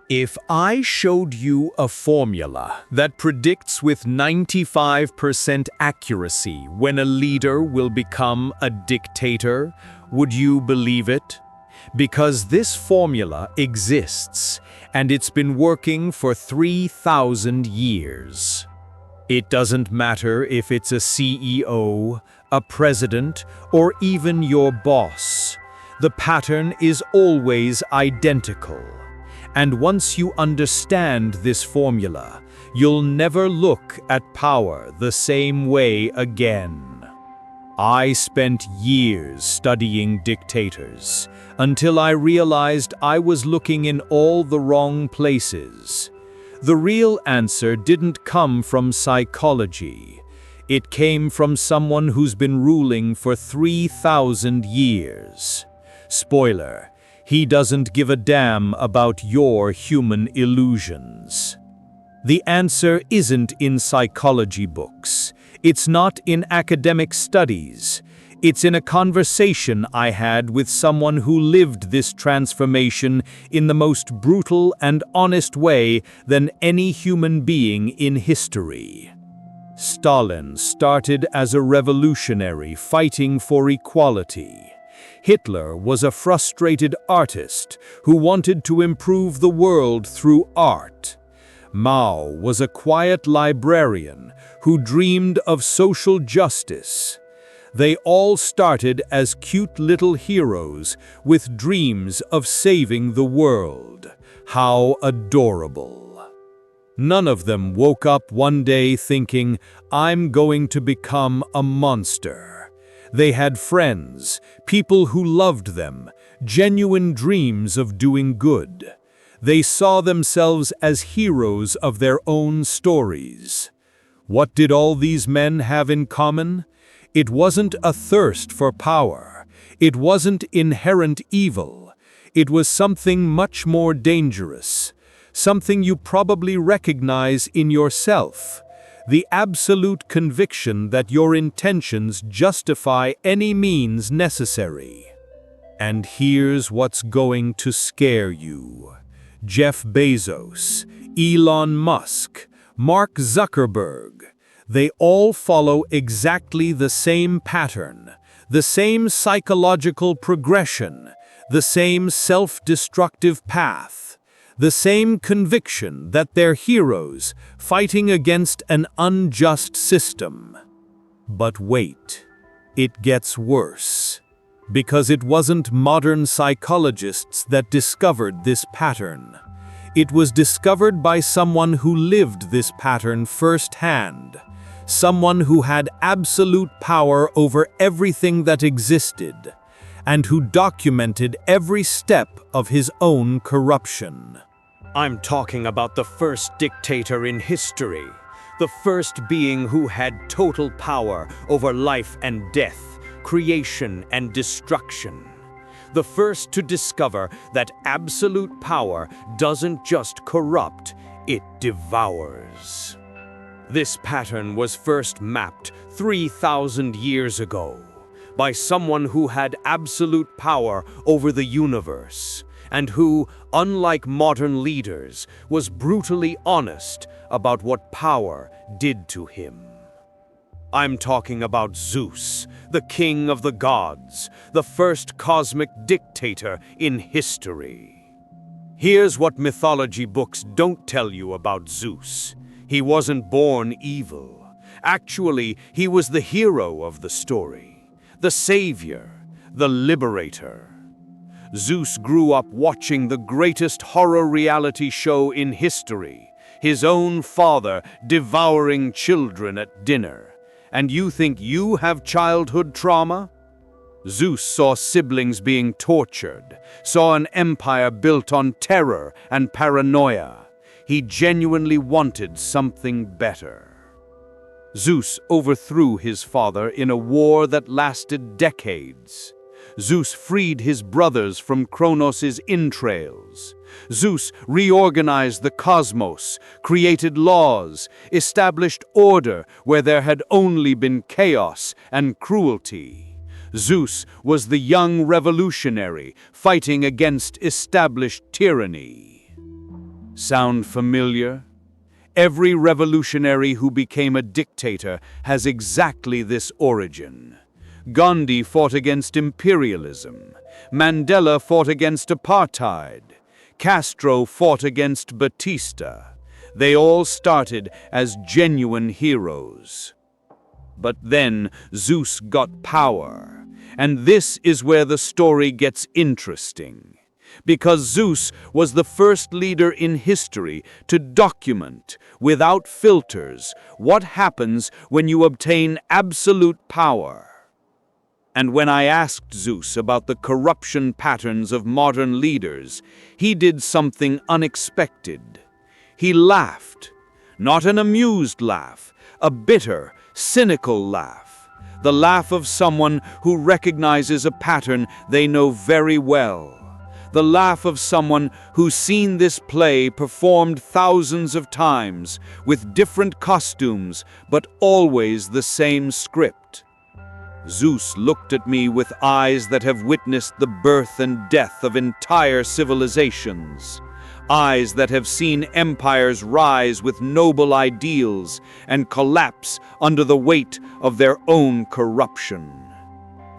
If I showed you a formula that predicts with 95% accuracy when a leader will become a dictator, would you believe it? Because this formula exists, and it's been working for 3,000 years. It doesn't matter if it's a CEO, a president, or even your boss. The pattern is always identical. And once you understand this formula, you'll never look at power the same way again. I spent years studying dictators, until I realized I was looking in all the wrong places. The real answer didn't come from psychology. It came from someone who's been ruling for 3,000 years. Spoiler: he doesn't give a damn about your human illusions. The answer isn't in psychology books. It's not in academic studies. It's in a conversation I had with someone who lived this transformation in the most brutal and honest way than any human being in history. Stalin started as a revolutionary fighting for equality. Hitler was a frustrated artist who wanted to improve the world through art. Mao was a quiet librarian who dreamed of social justice. They all started as cute little heroes with dreams of saving the world. How adorable. None of them woke up one day thinking, "I'm going to become a monster." They had friends, people who loved them, genuine dreams of doing good. They saw themselves as heroes of their own stories. What did all these men have in common? It wasn't a thirst for power. It wasn't inherent evil. It was something much more dangerous, something you probably recognize in yourself. The absolute conviction that your intentions justify any means necessary. And here's what's going to scare you. Jeff Bezos, Elon Musk, Mark Zuckerberg, they all follow exactly the same pattern, the same psychological progression, the same self-destructive path. The same conviction that they're heroes fighting against an unjust system. But wait, it gets worse. Because it wasn't modern psychologists that discovered this pattern. It was discovered by someone who lived this pattern firsthand. Someone who had absolute power over everything that existed, and who documented every step of his own corruption. I'm talking about the first dictator in history, the first being who had total power over life and death, creation and destruction. The first to discover that absolute power doesn't just corrupt, it devours. This pattern was first mapped 3,000 years ago by someone who had absolute power over the universe, and who, unlike modern leaders, was brutally honest about what power did to him. I'm talking about Zeus, the king of the gods, the first cosmic dictator in history. Here's what mythology books don't tell you about Zeus. He wasn't born evil. Actually, he was the hero of the story, the savior, the liberator. Zeus grew up watching the greatest horror reality show in history, his own father devouring children at dinner. And you think you have childhood trauma? Zeus saw siblings being tortured, saw an empire built on terror and paranoia. He genuinely wanted something better. Zeus overthrew his father in a war that lasted decades. Zeus freed his brothers from Kronos' entrails. Zeus reorganized the cosmos, created laws, established order where there had only been chaos and cruelty. Zeus was the young revolutionary fighting against established tyranny. Sound familiar? Every revolutionary who became a dictator has exactly this origin. Gandhi fought against imperialism. Mandela fought against apartheid. Castro fought against Batista. They all started as genuine heroes. But then Zeus got power, and this is where the story gets interesting. Because Zeus was the first leader in history to document, without filters, what happens when you obtain absolute power. And when I asked Zeus about the corruption patterns of modern leaders, he did something unexpected. He laughed. Not an amused laugh, a bitter, cynical laugh. The laugh of someone who recognizes a pattern they know very well. The laugh of someone who's seen this play performed thousands of times, with different costumes, but always the same script. Zeus looked at me with eyes that have witnessed the birth and death of entire civilizations. Eyes that have seen empires rise with noble ideals and collapse under the weight of their own corruption.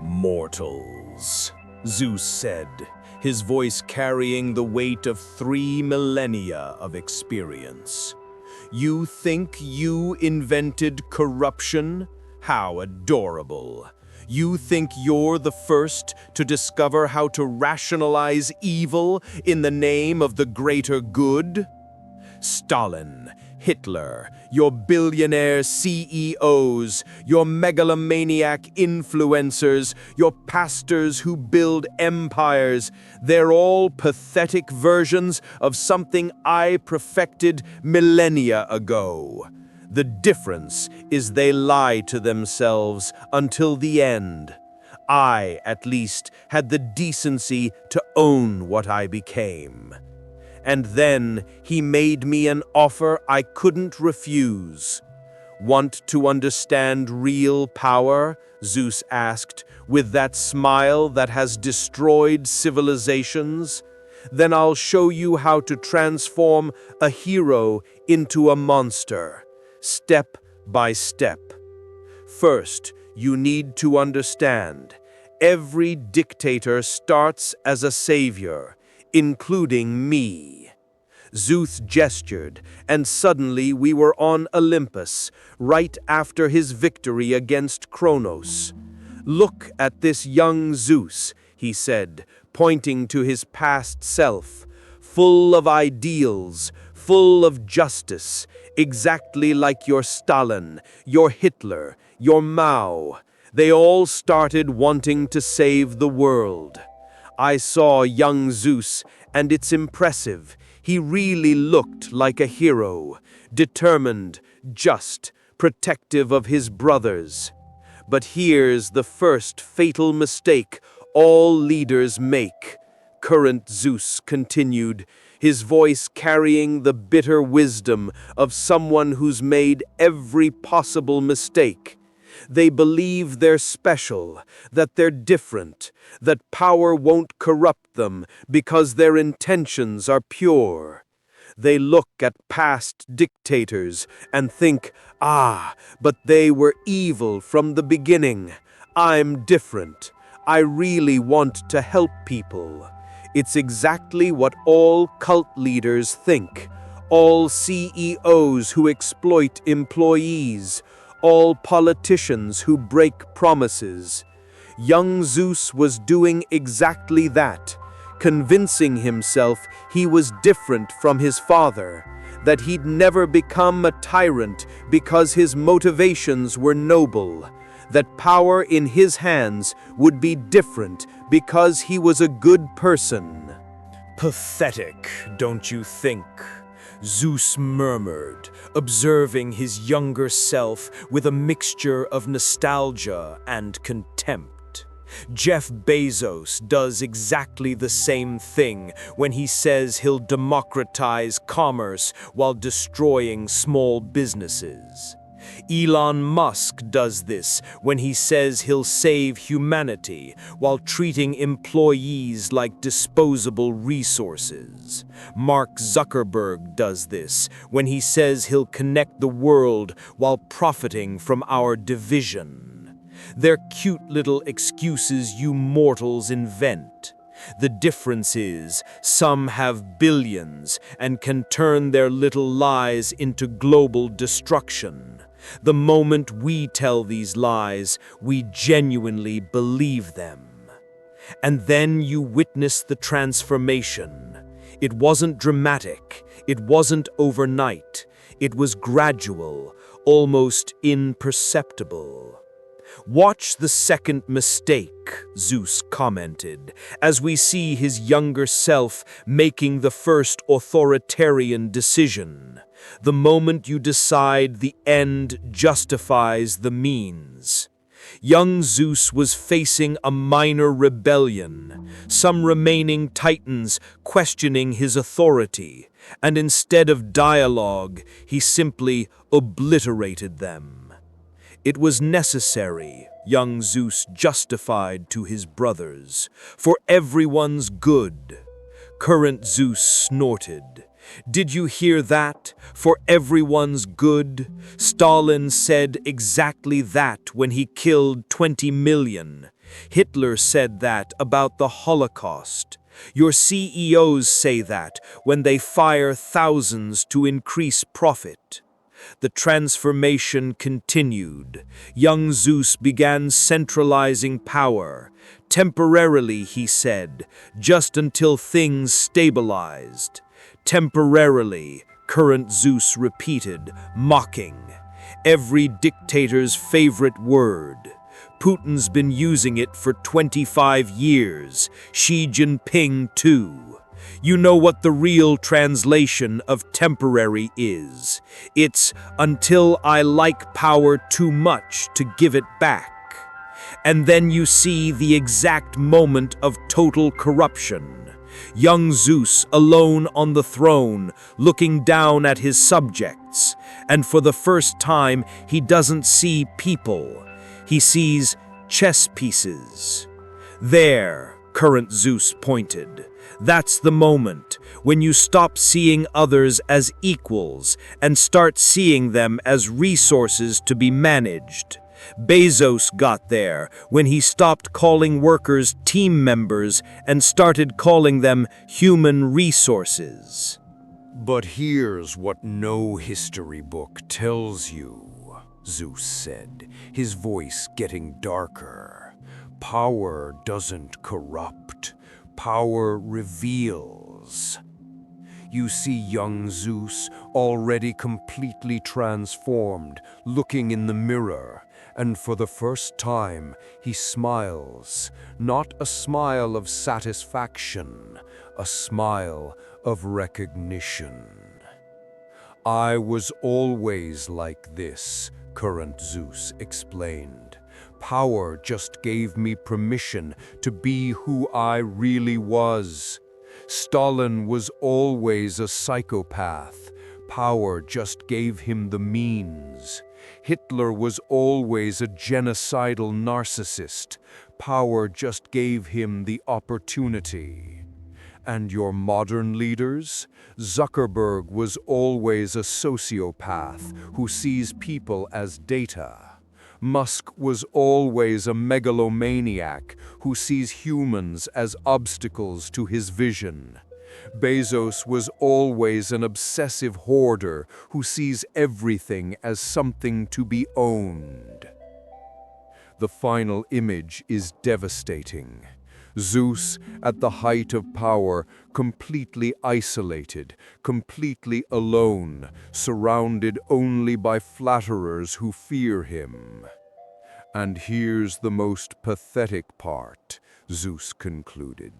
Mortals, Zeus said, his voice carrying the weight of 3 millennia of experience. You think you invented corruption? How adorable! You think you're the first to discover how to rationalize evil in the name of the greater good? Stalin, Hitler, your billionaire CEOs, your megalomaniac influencers, your pastors who build empires, they're all pathetic versions of something I perfected millennia ago. The difference is they lie to themselves until the end. I, at least, had the decency to own what I became. And then he made me an offer I couldn't refuse. Want to understand real power? Zeus asked, with that smile that has destroyed civilizations. Then I'll show you how to transform a hero into a monster, step by step. First, you need to understand, every dictator starts as a savior, including me. Zeus gestured, and suddenly we were on Olympus, right after his victory against Kronos. Look at this young Zeus, he said, pointing to his past self, full of ideals, full of justice, exactly like your Stalin, your Hitler, your Mao. They all started wanting to save the world. I saw young Zeus, and it's impressive. He really looked like a hero, determined, just, protective of his brothers. But here's the first fatal mistake all leaders make. Current Zeus continued, his voice carrying the bitter wisdom of someone who's made every possible mistake. They believe they're special, that they're different, that power won't corrupt them because their intentions are pure. They look at past dictators and think, but they were evil from the beginning. I'm different. I really want to help people. It's exactly what all cult leaders think, all CEOs who exploit employees, all politicians who break promises. Young Zeus was doing exactly that, convincing himself he was different from his father, that he'd never become a tyrant because his motivations were noble, that power in his hands would be different because he was a good person. Pathetic, don't you think? Zeus murmured, observing his younger self with a mixture of nostalgia and contempt. Jeff Bezos does exactly the same thing when he says he'll democratize commerce while destroying small businesses. Elon Musk does this when he says he'll save humanity while treating employees like disposable resources. Mark Zuckerberg does this when he says he'll connect the world while profiting from our division. They're cute little excuses you mortals invent. The difference is, some have billions and can turn their little lies into global destruction. The moment we tell these lies, we genuinely believe them. And then you witness the transformation. It wasn't dramatic, it wasn't overnight, it was gradual, almost imperceptible. "Watch the second mistake," Zeus commented, as we see his younger self making the first authoritarian decision. The moment you decide the end justifies the means. Young Zeus was facing a minor rebellion, some remaining titans questioning his authority, and instead of dialogue, he simply obliterated them. It was necessary, young Zeus justified to his brothers, for everyone's good. Current Zeus snorted. "Did you hear that? For everyone's good?" Stalin said exactly that when he killed 20 million. Hitler said that about the Holocaust. Your CEOs say that when they fire thousands to increase profit. The transformation continued. Young Zeus began centralizing power. Temporarily, he said, just until things stabilized. Temporarily, current Zeus repeated, mocking. Every dictator's favorite word. Putin's been using it for 25 years. Xi Jinping, too. You know what the real translation of temporary is. It's until I like power too much to give it back. And then you see the exact moment of total corruption. Young Zeus alone on the throne, looking down at his subjects. And for the first time, he doesn't see people. He sees chess pieces. There, current Zeus pointed. That's the moment when you stop seeing others as equals and start seeing them as resources to be managed. Bezos got there when he stopped calling workers team members and started calling them human resources. But here's what no history book tells you, Zeus said, his voice getting darker. Power doesn't corrupt. Power reveals. You see young Zeus, already completely transformed, looking in the mirror, and for the first time he smiles, not a smile of satisfaction, a smile of recognition. I was always like this, current Zeus explained. Power just gave me permission to be who I really was. Stalin was always a psychopath. Power just gave him the means. Hitler was always a genocidal narcissist. Power just gave him the opportunity. And your modern leaders? Zuckerberg was always a sociopath who sees people as data. Musk was always a megalomaniac who sees humans as obstacles to his vision. Bezos was always an obsessive hoarder who sees everything as something to be owned. The final image is devastating. Zeus, at the height of power, completely isolated, completely alone, surrounded only by flatterers who fear him. And here's the most pathetic part, Zeus concluded.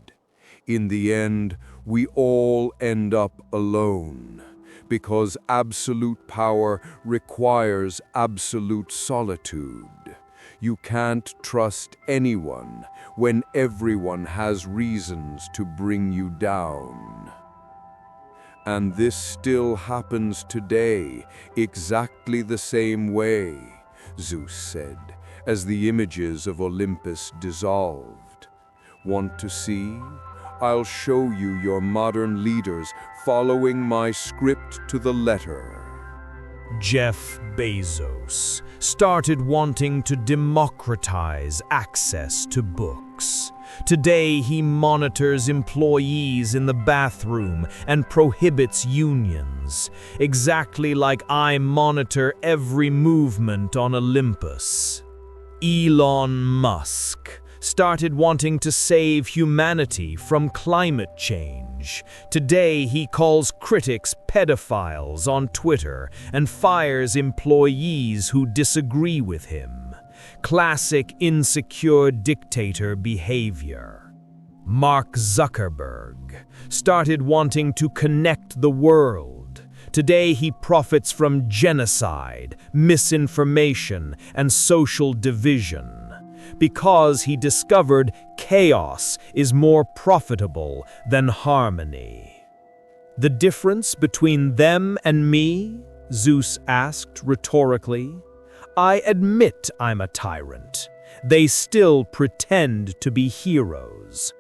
In the end, we all end up alone, because absolute power requires absolute solitude. You can't trust anyone when everyone has reasons to bring you down. And this still happens today, exactly the same way, Zeus said, as the images of Olympus dissolved. Want to see? I'll show you your modern leaders following my script to the letter. Jeff Bezos started wanting to democratize access to books. Today, he monitors employees in the bathroom and prohibits unions, exactly like I monitor every movement on Olympus. Elon Musk started wanting to save humanity from climate change. Today, he calls critics pedophiles on Twitter and fires employees who disagree with him. Classic insecure dictator behavior. Mark Zuckerberg started wanting to connect the world. Today, he profits from genocide, misinformation, and social division, because he discovered chaos is more profitable than harmony. The difference between them and me? Zeus asked rhetorically. I admit I'm a tyrant. They still pretend to be heroes.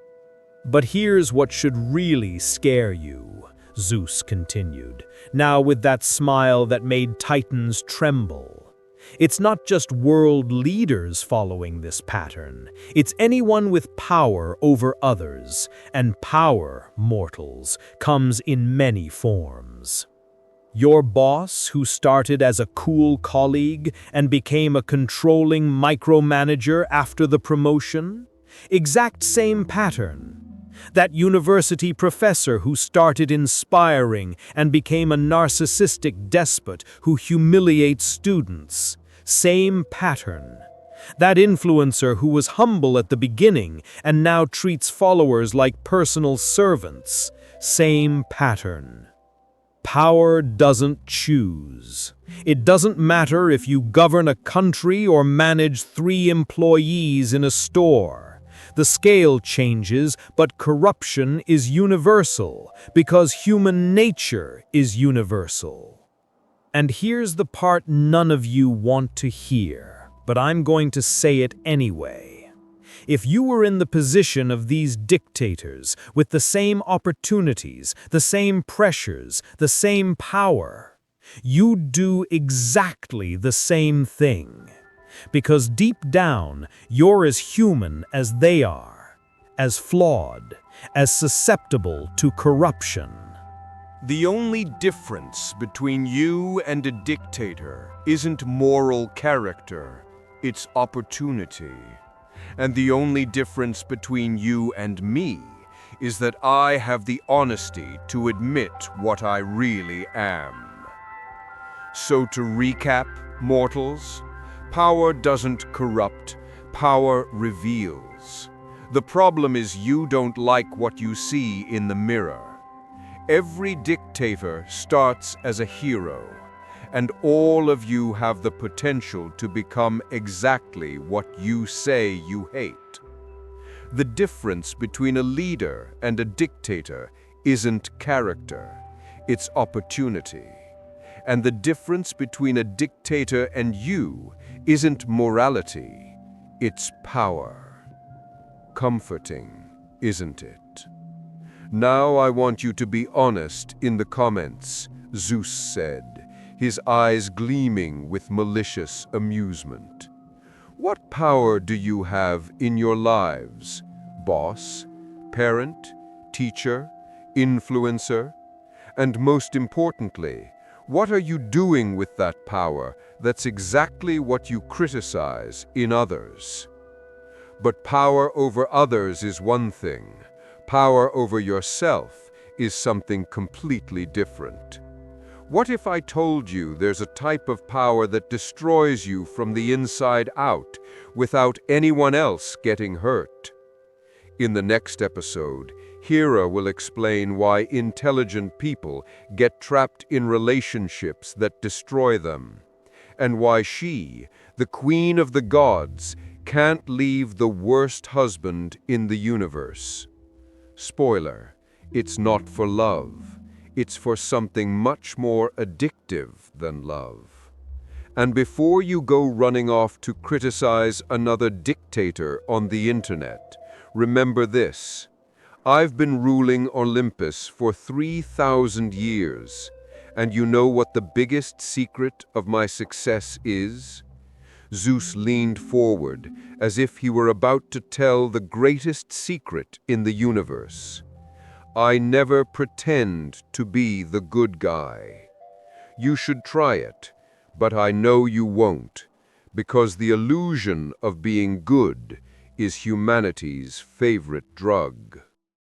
But here's what should really scare you, Zeus continued, now with that smile that made titans tremble. It's not just world leaders following this pattern. It's anyone with power over others, and power, mortals, comes in many forms. Your boss, who started as a cool colleague and became a controlling micromanager after the promotion? Exact same pattern. That university professor who started inspiring and became a narcissistic despot who humiliates students. Same pattern. That influencer who was humble at the beginning and now treats followers like personal servants. Same pattern. Power doesn't choose. It doesn't matter if you govern a country or manage 3 employees in a store. The scale changes, but corruption is universal, because human nature is universal. And here's the part none of you want to hear, but I'm going to say it anyway. If you were in the position of these dictators, with the same opportunities, the same pressures, the same power, you'd do exactly the same thing. Because deep down, you're as human as they are, as flawed, as susceptible to corruption. The only difference between you and a dictator isn't moral character, it's opportunity. And the only difference between you and me is that I have the honesty to admit what I really am. So to recap, mortals, power doesn't corrupt, power reveals. The problem is you don't like what you see in the mirror. Every dictator starts as a hero, and all of you have the potential to become exactly what you say you hate. The difference between a leader and a dictator isn't character, it's opportunity. And the difference between a dictator and you isn't morality, it's power. Comforting, isn't it? Now I want you to be honest in the comments, Zeus said, his eyes gleaming with malicious amusement. What power do you have in your lives? Boss, parent, teacher, influencer? And most importantly, what are you doing with that power that's exactly what you criticize in others? But power over others is one thing. Power over yourself is something completely different. What if I told you there's a type of power that destroys you from the inside out without anyone else getting hurt? In the next episode, Hera will explain why intelligent people get trapped in relationships that destroy them, and why she, the queen of the gods, can't leave the worst husband in the universe. Spoiler, it's not for love, It's for something much more addictive than love. And before you go running off to criticize another dictator on the internet, remember this. I've been ruling Olympus for 3,000 years, and you know what the biggest secret of my success is? Zeus leaned forward, as if he were about to tell the greatest secret in the universe. I never pretend to be the good guy. You should try it, but I know you won't, because the illusion of being good is humanity's favorite drug.